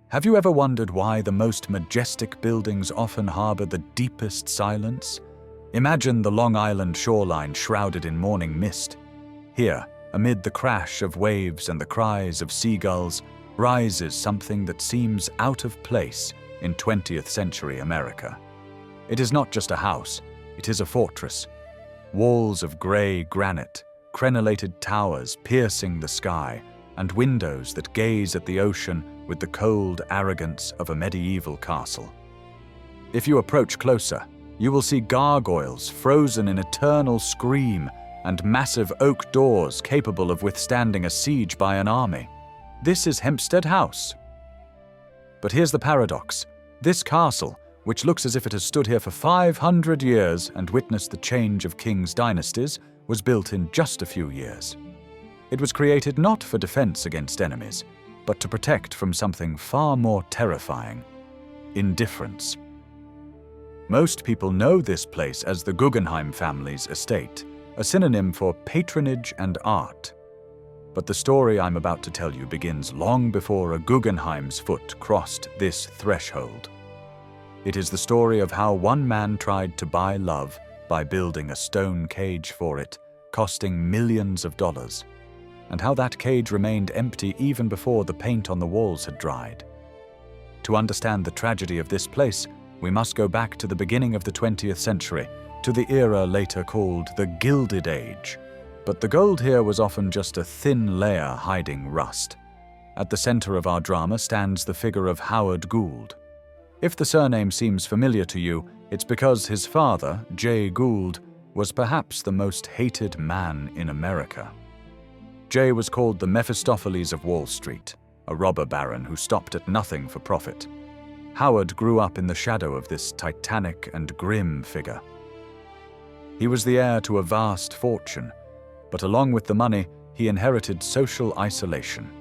Have you ever wondered why the most majestic buildings often harbor the deepest silence? Imagine the Long Island shoreline shrouded in morning mist. Here, amid the crash of waves and the cries of seagulls, rises something that seems out of place in 20th century America. It is not just a house, it is a fortress. Walls of gray granite, crenellated towers piercing the sky, and windows that gaze at the ocean with the cold arrogance of a medieval castle. If you approach closer, you will see gargoyles frozen in eternal scream and massive oak doors capable of withstanding a siege by an army. This is Hempstead House. But here's the paradox. This castle, which looks as if it has stood here for 500 years and witnessed the change of kings' dynasties, was built in just a few years. It was created not for defense against enemies, but to protect from something far more terrifying: indifference. Most people know this place as the Guggenheim family's estate, a synonym for patronage and art. But the story I'm about to tell you begins long before a Guggenheim's foot crossed this threshold. It is the story of how one man tried to buy love by building a stone cage for it, costing millions of dollars, and how that cage remained empty even before the paint on the walls had dried. To understand the tragedy of this place, we must go back to the beginning of the 20th century, to the era later called the Gilded Age. But the gold here was often just a thin layer hiding rust. At the center of our drama stands the figure of Howard Gould. If the surname seems familiar to you, it's because his father, Jay Gould, was perhaps the most hated man in America. Jay was called the Mephistopheles of Wall Street, a robber baron who stopped at nothing for profit. Howard grew up in the shadow of this titanic and grim figure. He was the heir to a vast fortune, but along with the money, he inherited social isolation.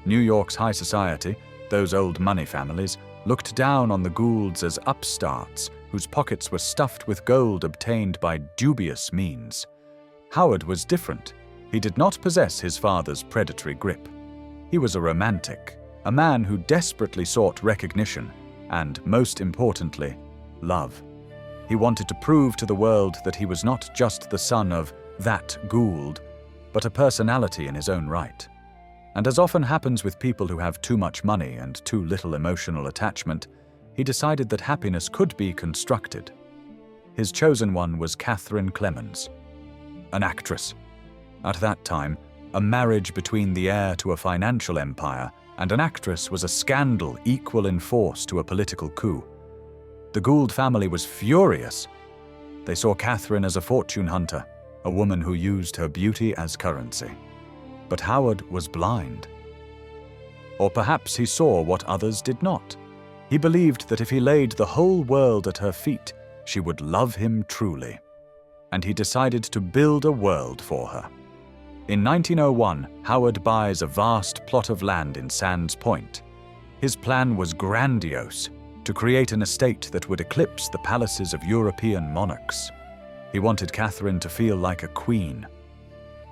New York's high society, those old money families, looked down on the Goulds as upstarts whose pockets were stuffed with gold obtained by dubious means. Howard was different. He did not possess his father's predatory grip. He was a romantic, a man who desperately sought recognition and, most importantly, love. He wanted to prove to the world that he was not just the son of that Gould, but a personality in his own right. And as often happens with people who have too much money and too little emotional attachment, he decided that happiness could be constructed. His chosen one was Catherine Clemens, an actress. At that time, a marriage between the heir to a financial empire and an actress was a scandal equal in force to a political coup. The Gould family was furious. They saw Catherine as a fortune hunter, a woman who used her beauty as currency. But Howard was blind. Or perhaps he saw what others did not. He believed that if he laid the whole world at her feet, she would love him truly. And he decided to build a world for her. In 1901, Howard buys a vast plot of land in Sands Point. His plan was grandiose, to create an estate that would eclipse the palaces of European monarchs. He wanted Catherine to feel like a queen.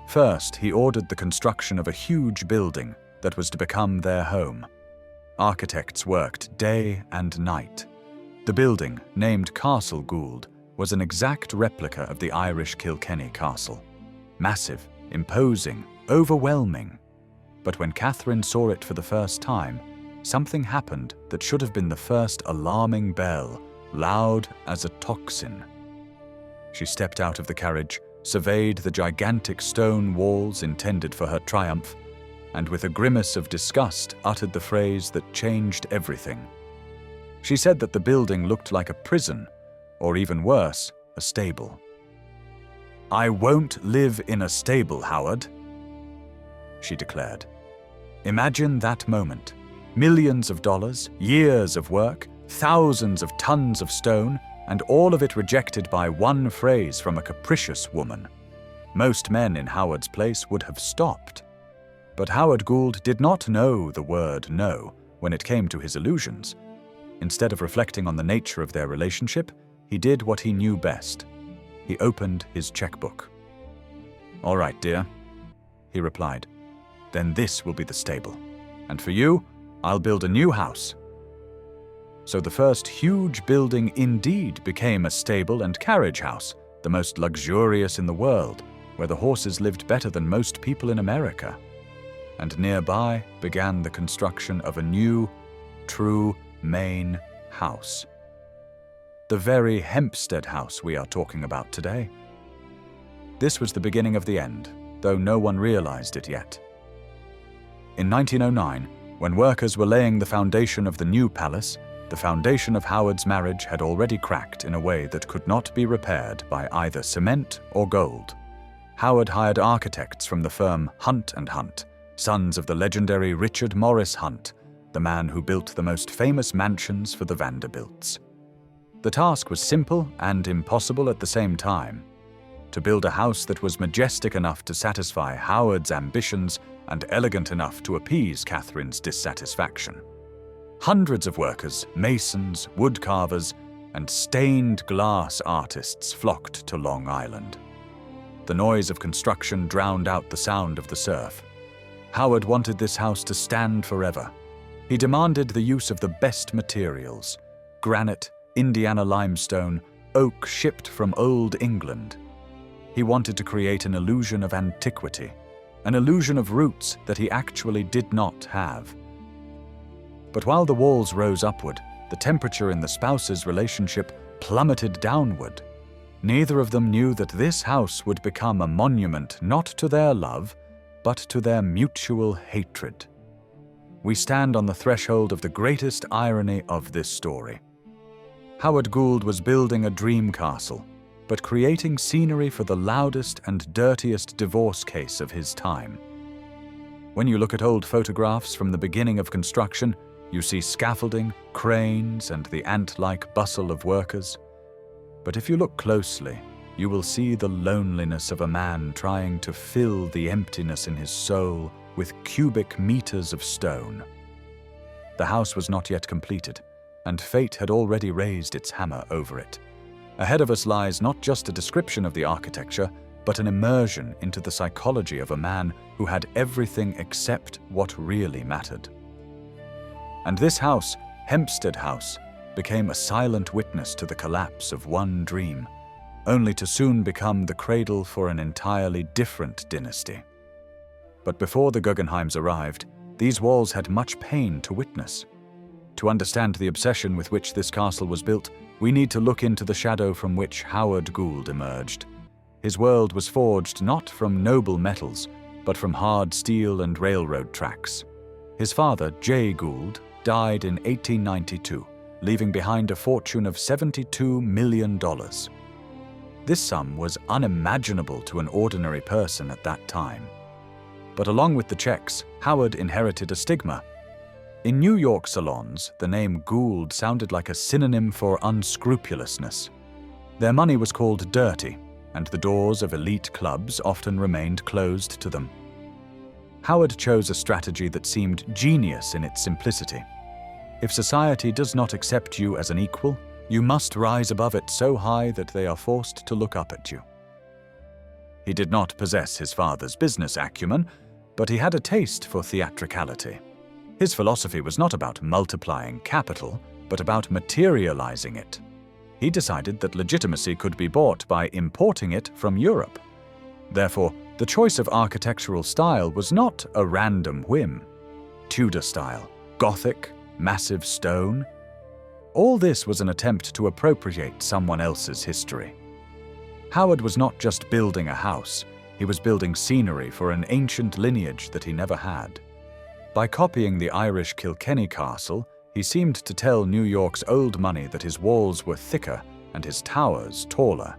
First, he ordered the construction of a huge building that was to become their home. Architects worked day and night. The building, named Castle Gould, was an exact replica of the Irish Kilkenny Castle. Massive, imposing, overwhelming. But when Catherine saw it for the first time, something happened that should have been the first alarming bell, loud as a tocsin. She stepped out of the carriage, surveyed the gigantic stone walls intended for her triumph, and with a grimace of disgust uttered the phrase that changed everything. She said that the building looked like a prison, or even worse, a stable. "I won't live in a stable, Howard," she declared. Imagine that moment. Millions of dollars, years of work, thousands of tons of stone, and all of it rejected by one phrase from a capricious woman. Most men in Howard's place would have stopped. But Howard Gould did not know the word no when it came to his illusions. Instead of reflecting on the nature of their relationship, he did what he knew best. He opened his checkbook. "All right, dear," he replied. "Then this will be the stable. And for you, I'll build a new house. So the first huge building indeed became a stable and carriage house, the most luxurious in the world, where the horses lived better than most people in America. And nearby began the construction of a new, true main house. The very Hempstead House we are talking about today. This was the beginning of the end, though no one realized it yet. In 1909, when workers were laying the foundation of the new palace, the foundation of Howard's marriage had already cracked in a way that could not be repaired by either cement or gold. Howard hired architects from the firm Hunt & Hunt, sons of the legendary Richard Morris Hunt, the man who built the most famous mansions for the Vanderbilts. The task was simple and impossible at the same time: to build a house that was majestic enough to satisfy Howard's ambitions and elegant enough to appease Catherine's dissatisfaction. Hundreds of workers, masons, woodcarvers, and stained glass artists flocked to Long Island. The noise of construction drowned out the sound of the surf. Howard wanted this house to stand forever. He demanded the use of the best materials: granite, Indiana limestone, oak shipped from Old England. He wanted to create an illusion of antiquity, an illusion of roots that he actually did not have. But while the walls rose upward, the temperature in the spouses' relationship plummeted downward. Neither of them knew that this house would become a monument not to their love, but to their mutual hatred. We stand on the threshold of the greatest irony of this story. Howard Gould was building a dream castle, but creating scenery for the loudest and dirtiest divorce case of his time. When you look at old photographs from the beginning of construction, you see scaffolding, cranes, and the ant-like bustle of workers. But if you look closely, you will see the loneliness of a man trying to fill the emptiness in his soul with cubic meters of stone. The house was not yet completed, and fate had already raised its hammer over it. Ahead of us lies not just a description of the architecture, but an immersion into the psychology of a man who had everything except what really mattered. And this house, Hempstead House, became a silent witness to the collapse of one dream, only to soon become the cradle for an entirely different dynasty. But before the Guggenheims arrived, these walls had much pain to witness. To understand the obsession with which this castle was built, we need to look into the shadow from which Howard Gould emerged. His world was forged not from noble metals, but from hard steel and railroad tracks. His father, Jay Gould, died in 1892, leaving behind a fortune of $72 million. This sum was unimaginable to an ordinary person at that time. But along with the checks, Howard inherited a stigma. In New York salons, the name Gould sounded like a synonym for unscrupulousness. Their money was called dirty, and the doors of elite clubs often remained closed to them. Howard chose a strategy that seemed genius in its simplicity. If society does not accept you as an equal, you must rise above it so high that they are forced to look up at you. He did not possess his father's business acumen, but he had a taste for theatricality. His philosophy was not about multiplying capital, but about materializing it. He decided that legitimacy could be bought by importing it from Europe. Therefore, the choice of architectural style was not a random whim. Tudor style, Gothic, massive stone. All this was an attempt to appropriate someone else's history. Howard was not just building a house, he was building scenery for an ancient lineage that he never had. By copying the Irish Kilkenny Castle, he seemed to tell New York's old money that his walls were thicker and his towers taller.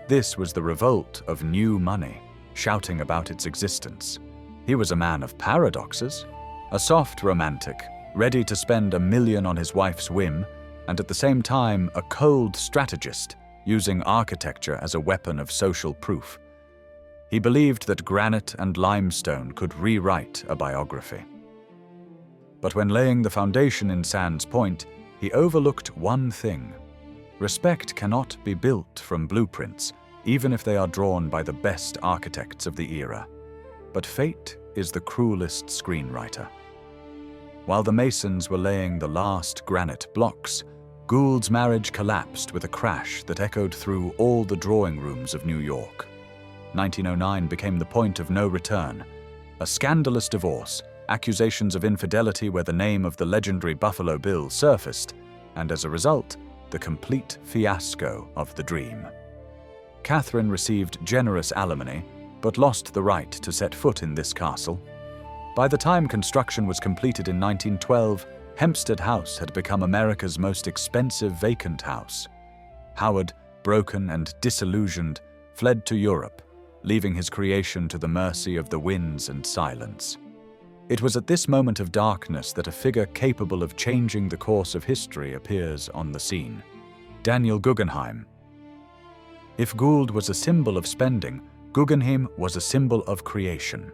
This was the revolt of new money, shouting about its existence. He was a man of paradoxes, a soft romantic, ready to spend $1 million on his wife's whim, and at the same time a cold strategist, using architecture as a weapon of social proof. He believed that granite and limestone could rewrite a biography. But when laying the foundation in Sands Point, he overlooked one thing. Respect cannot be built from blueprints, even if they are drawn by the best architects of the era. But fate is the cruelest screenwriter. While the masons were laying the last granite blocks, Gould's marriage collapsed with a crash that echoed through all the drawing rooms of New York. 1909 became the point of no return. A scandalous divorce, accusations of infidelity where the name of the legendary Buffalo Bill surfaced, and as a result, the complete fiasco of the dream. Catherine received generous alimony, but lost the right to set foot in this castle. By the time construction was completed in 1912, Hempstead House had become America's most expensive vacant house. Howard, broken and disillusioned, fled to Europe, leaving his creation to the mercy of the winds and silence. It was at this moment of darkness that a figure capable of changing the course of history appears on the scene: Daniel Guggenheim. If Gould was a symbol of spending, Guggenheim was a symbol of creation.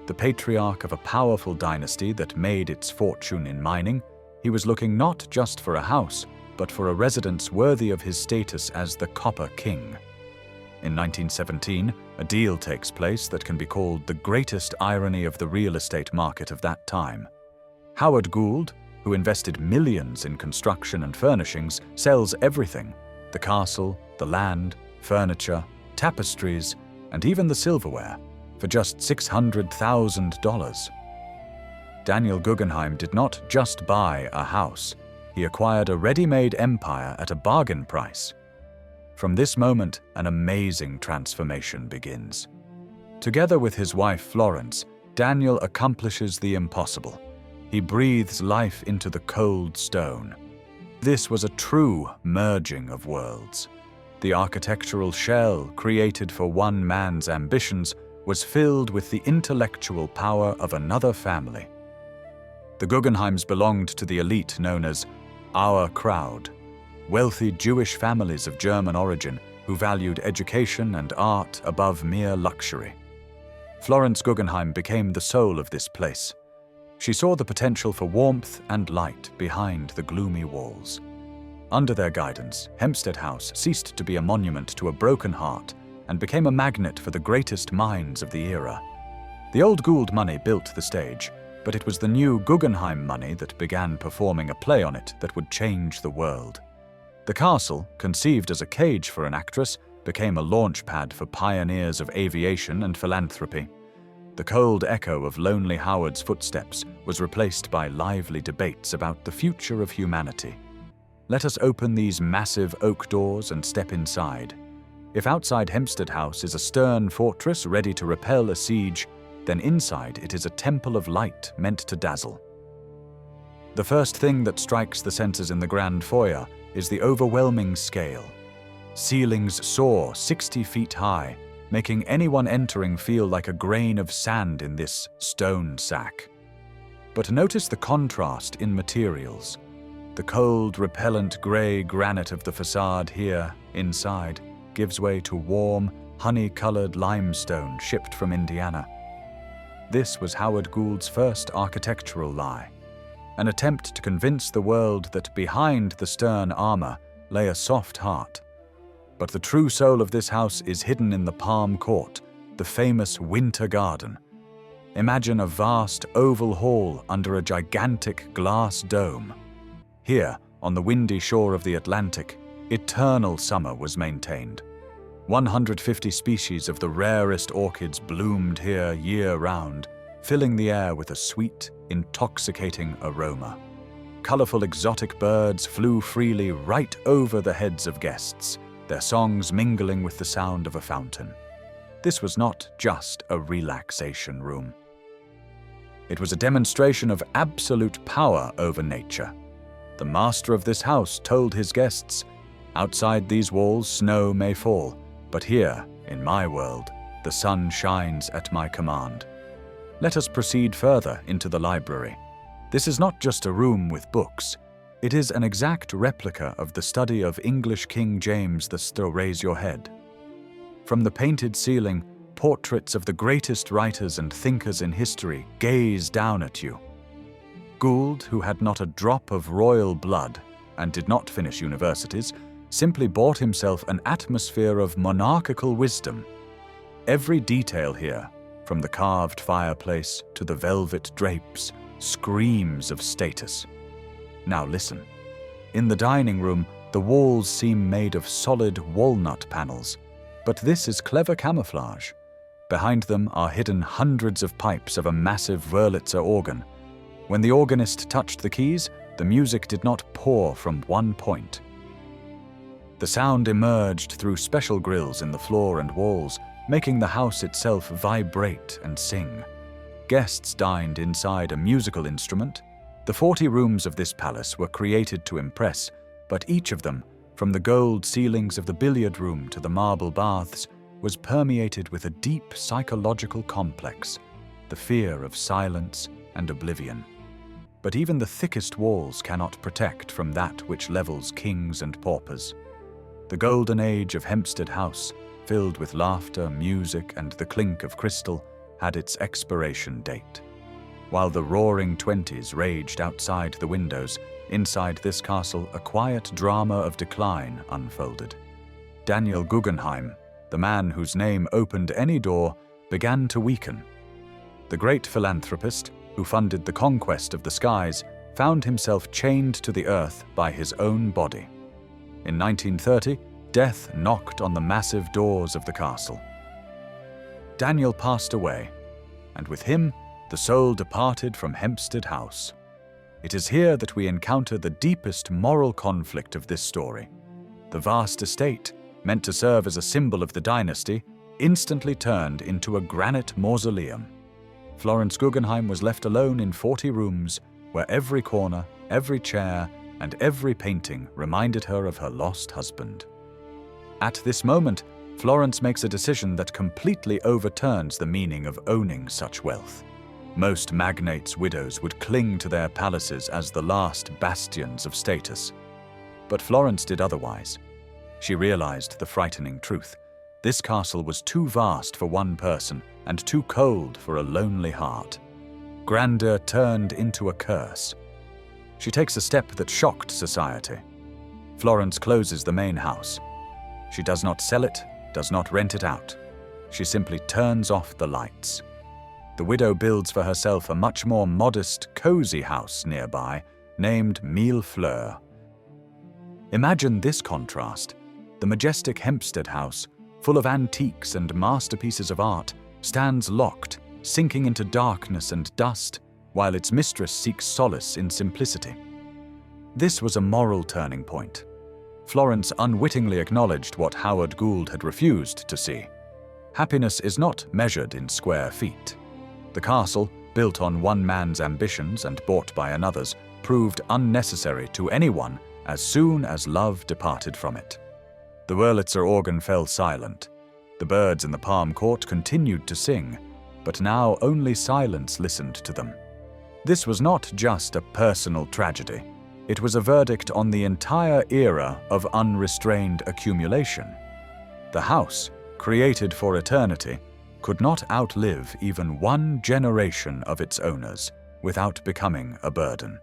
The patriarch of a powerful dynasty that made its fortune in mining, he was looking not just for a house, but for a residence worthy of his status as the Copper King. In 1917, a deal takes place that can be called the greatest irony of the real estate market of that time. Howard Gould, who invested millions in construction and furnishings, sells everything: the castle, the land, furniture, tapestries, and even the silverware, for just $600,000. Daniel Guggenheim did not just buy a house, he acquired a ready-made empire at a bargain price. From this moment, an amazing transformation begins. Together with his wife Florence, Daniel accomplishes the impossible. He breathes life into the cold stone. This was a true merging of worlds. The architectural shell, created for one man's ambitions, was filled with the intellectual power of another family. The Guggenheims belonged to the elite known as our crowd, wealthy Jewish families of German origin who valued education and art above mere luxury. Florence Guggenheim became the soul of this place. She saw the potential for warmth and light behind the gloomy walls. Under their guidance, Hempstead House ceased to be a monument to a broken heart and became a magnet for the greatest minds of the era. The old Gould money built the stage, but it was the new Guggenheim money that began performing a play on it that would change the world. The castle, conceived as a cage for an actress, became a launch pad for pioneers of aviation and philanthropy. The cold echo of lonely Howard's footsteps was replaced by lively debates about the future of humanity. Let us open these massive oak doors and step inside. If outside Hempstead House is a stern fortress ready to repel a siege, then inside it is a temple of light meant to dazzle. The first thing that strikes the senses in the grand foyer is the overwhelming scale. Ceilings soar 60 feet high, making anyone entering feel like a grain of sand in this stone sack. But notice the contrast in materials. The cold, repellent gray granite of the facade here, inside, gives way to warm, honey-colored limestone shipped from Indiana. This was Howard Gould's first architectural lie, an attempt to convince the world that behind the stern armor lay a soft heart. But the true soul of this house is hidden in the Palm Court, the famous Winter Garden. Imagine a vast oval hall under a gigantic glass dome. Here, on the windy shore of the Atlantic, eternal summer was maintained. 150 species of the rarest orchids bloomed here year-round, filling the air with a sweet, intoxicating aroma. Colorful exotic birds flew freely right over the heads of guests, their songs mingling with the sound of a fountain. This was not just a relaxation room. It was a demonstration of absolute power over nature. The master of this house told his guests, "Outside these walls snow may fall, but here, in my world, the sun shines at my command." Let us proceed further into the library. This is not just a room with books. It is an exact replica of the study of English King James the Raise Your Head. From the painted ceiling, portraits of the greatest writers and thinkers in history gaze down at you. Gould, who had not a drop of royal blood and did not finish universities, simply bought himself an atmosphere of monarchical wisdom. Every detail here, from the carved fireplace to the velvet drapes, screams of status. Now listen. In the dining room, the walls seem made of solid walnut panels, but this is clever camouflage. Behind them are hidden hundreds of pipes of a massive Wurlitzer organ. When the organist touched the keys, the music did not pour from one point. The sound emerged through special grills in the floor and walls, making the house itself vibrate and sing. Guests dined inside a musical instrument. The 40 rooms of this palace were created to impress, but each of them, from the gold ceilings of the billiard room to the marble baths, was permeated with a deep psychological complex, the fear of silence and oblivion. But even the thickest walls cannot protect from that which levels kings and paupers. The Golden Age of Hempstead House, filled with laughter, music, and the clink of crystal, had its expiration date. While the roaring 20s raged outside the windows, inside this castle a quiet drama of decline unfolded. Daniel Guggenheim, the man whose name opened any door, began to weaken. The great philanthropist, who funded the conquest of the skies, found himself chained to the earth by his own body. In 1930, death knocked on the massive doors of the castle. Daniel passed away, and with him, the soul departed from Hempstead House. It is here that we encounter the deepest moral conflict of this story. The vast estate, meant to serve as a symbol of the dynasty, instantly turned into a granite mausoleum. Florence Guggenheim was left alone in 40 rooms, where every corner, every chair, and every painting reminded her of her lost husband. At this moment, Florence makes a decision that completely overturns the meaning of owning such wealth. Most magnates' widows would cling to their palaces as the last bastions of status. But Florence did otherwise. She realized the frightening truth. This castle was too vast for one person and too cold for a lonely heart. Grandeur turned into a curse. She takes a step that shocked society. Florence closes the main house. She does not sell it, does not rent it out. She simply turns off the lights. The widow builds for herself a much more modest, cozy house nearby, named Mille Fleurs. Imagine this contrast. The majestic Hempstead House, full of antiques and masterpieces of art, stands locked, sinking into darkness and dust, while its mistress seeks solace in simplicity. This was a moral turning point. Florence unwittingly acknowledged what Howard Gould had refused to see. Happiness is not measured in square feet. The castle, built on one man's ambitions and bought by another's, proved unnecessary to anyone as soon as love departed from it. The Wurlitzer organ fell silent. The birds in the palm court continued to sing, but now only silence listened to them. This was not just a personal tragedy. It was a verdict on the entire era of unrestrained accumulation. The house, created for eternity, could not outlive even one generation of its owners without becoming a burden.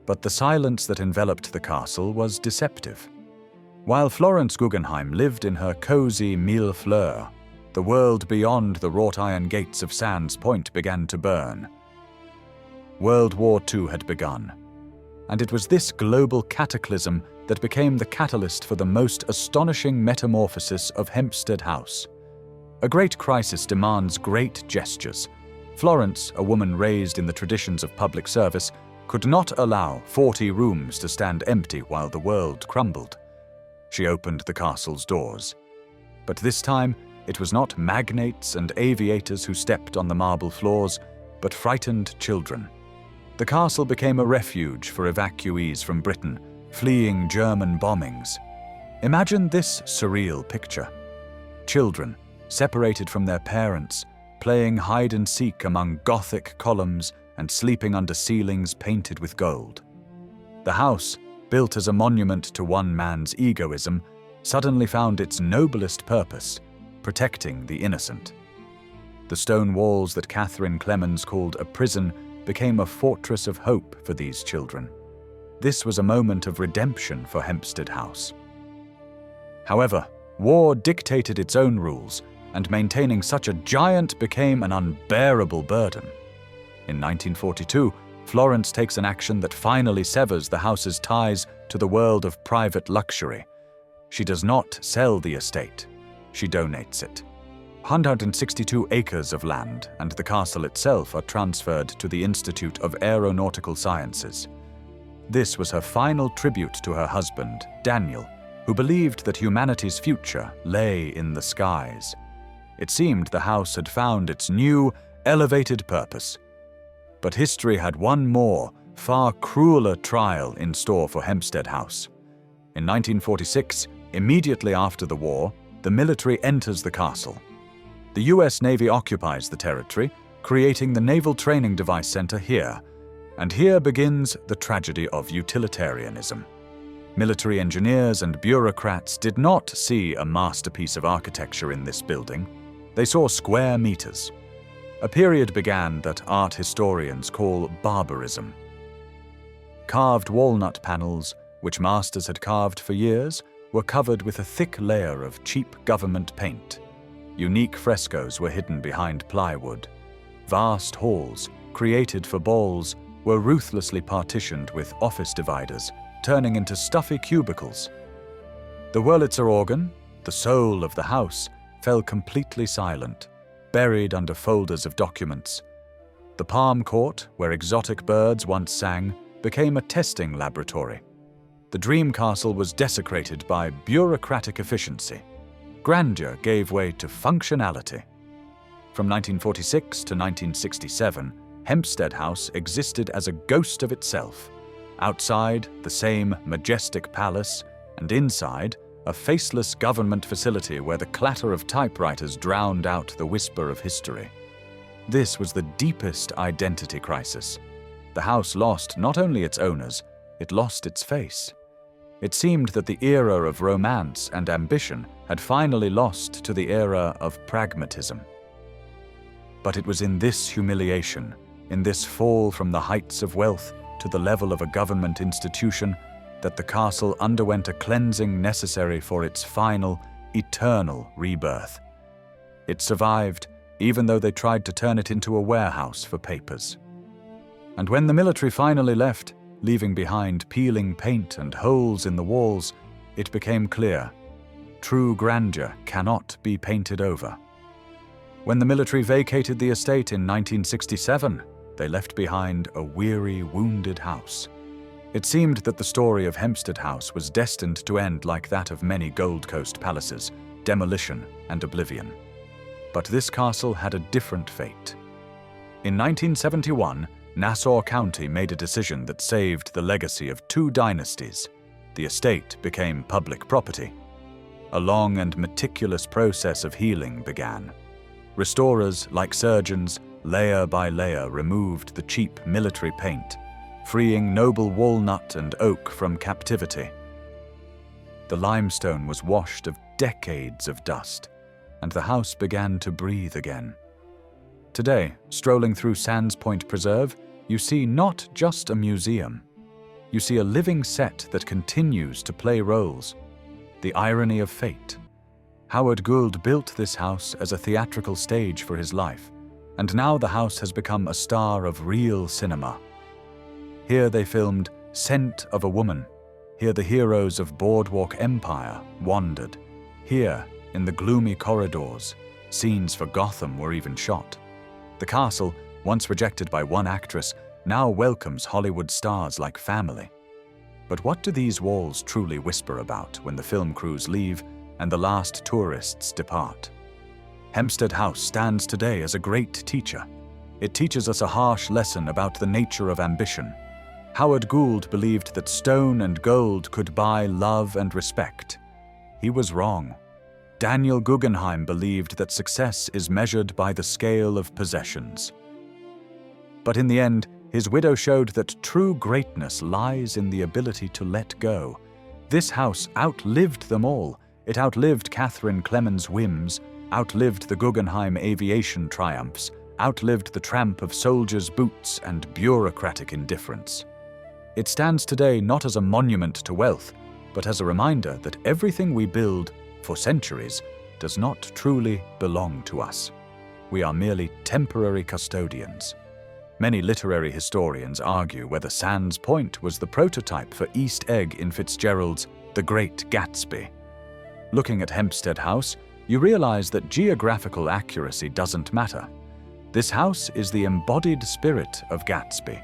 But the silence that enveloped the castle was deceptive. While Florence Guggenheim lived in her cozy Mille Fleurs, the world beyond the wrought iron gates of Sands Point began to burn. World War II had begun, and it was this global cataclysm that became the catalyst for the most astonishing metamorphosis of Hempstead House. A great crisis demands great gestures. Florence, a woman raised in the traditions of public service, could not allow 40 rooms to stand empty while the world crumbled. She opened the castle's doors. But this time, it was not magnates and aviators who stepped on the marble floors, but frightened children. The castle became a refuge for evacuees from Britain, fleeing German bombings. Imagine this surreal picture. Children, separated from their parents, playing hide-and-seek among Gothic columns and sleeping under ceilings painted with gold. The house, built as a monument to one man's egoism, suddenly found its noblest purpose, protecting the innocent. The stone walls that Catherine Clemens called a prison became a fortress of hope for these children. This was a moment of redemption for Hempstead House. However, war dictated its own rules, and maintaining such a giant became an unbearable burden. In 1942, Florence takes an action that finally severs the house's ties to the world of private luxury. She does not sell the estate. She donates it. 162 acres of land and the castle itself are transferred to the Institute of Aeronautical Sciences. This was her final tribute to her husband, Daniel, who believed that humanity's future lay in the skies. It seemed the house had found its new, elevated purpose. But history had one more, far crueler trial in store for Hempstead House. In 1946, immediately after the war, the military enters the castle. The US Navy occupies the territory, creating the Naval Training Device Center here. And here begins the tragedy of utilitarianism. Military engineers and bureaucrats did not see a masterpiece of architecture in this building. They saw square meters. A period began that art historians call barbarism. Carved walnut panels, which masters had carved for years, were covered with a thick layer of cheap government paint. Unique frescoes were hidden behind plywood. Vast halls, created for balls, were ruthlessly partitioned with office dividers, turning into stuffy cubicles. The Wurlitzer organ, the soul of the house, fell completely silent, buried under folders of documents. The palm court, where exotic birds once sang, became a testing laboratory. The dream castle was desecrated by bureaucratic efficiency. Grandeur gave way to functionality. From 1946 to 1967, Hempstead House existed as a ghost of itself. Outside, the same majestic palace, and inside, a faceless government facility where the clatter of typewriters drowned out the whisper of history. This was the deepest identity crisis. The house lost not only its owners, it lost its face. It seemed that the era of romance and ambition had finally lost to the era of pragmatism. But it was in this humiliation, in this fall from the heights of wealth to the level of a government institution, that the castle underwent a cleansing necessary for its final, eternal rebirth. It survived, even though they tried to turn it into a warehouse for papers. And when the military finally left, leaving behind peeling paint and holes in the walls, it became clear: true grandeur cannot be painted over. When the military vacated the estate in 1967, they left behind a weary, wounded house. It seemed that the story of Hempstead House was destined to end like that of many Gold Coast palaces, demolition and oblivion. But this castle had a different fate. In 1971, Nassau County made a decision that saved the legacy of two dynasties. The estate became public property. A long and meticulous process of healing began. Restorers, like surgeons, layer by layer removed the cheap military paint, freeing noble walnut and oak from captivity. The limestone was washed of decades of dust, and the house began to breathe again. Today, strolling through Sands Point Preserve, you see not just a museum. You see a living set that continues to play roles. The irony of fate. Howard Gould built this house as a theatrical stage for his life, and now the house has become a star of real cinema. Here they filmed Scent of a Woman. Here the heroes of Boardwalk Empire wandered. Here, in the gloomy corridors, scenes for Gotham were even shot. The castle, once rejected by one actress, now welcomes Hollywood stars like family. But what do these walls truly whisper about when the film crews leave and the last tourists depart? Hempstead House stands today as a great teacher. It teaches us a harsh lesson about the nature of ambition. Howard Gould believed that stone and gold could buy love and respect. He was wrong. Daniel Guggenheim believed that success is measured by the scale of possessions. But in the end, his widow showed that true greatness lies in the ability to let go. This house outlived them all. It outlived Catherine Clemens' whims, outlived the Guggenheim aviation triumphs, outlived the tramp of soldiers' boots and bureaucratic indifference. It stands today not as a monument to wealth, but as a reminder that everything we build for centuries does not truly belong to us. We are merely temporary custodians. Many literary historians argue whether Sands Point was the prototype for East Egg in Fitzgerald's The Great Gatsby. Looking at Hempstead House, you realize that geographical accuracy doesn't matter. This house is the embodied spirit of Gatsby.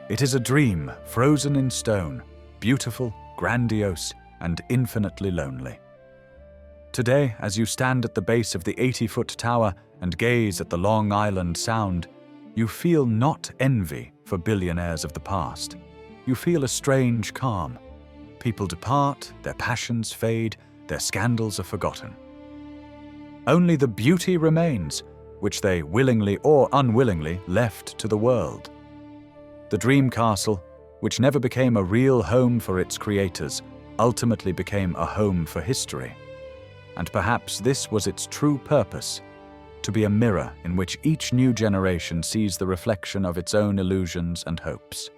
It is a dream frozen in stone, beautiful, grandiose, and infinitely lonely. Today, as you stand at the base of the 80-foot tower and gaze at the Long Island Sound, you feel not envy for billionaires of the past. You feel a strange calm. People depart, their passions fade, their scandals are forgotten. Only the beauty remains, which they willingly or unwillingly left to the world. The dream castle, which never became a real home for its creators, ultimately became a home for history. And perhaps this was its true purpose, to be a mirror in which each new generation sees the reflection of its own illusions and hopes.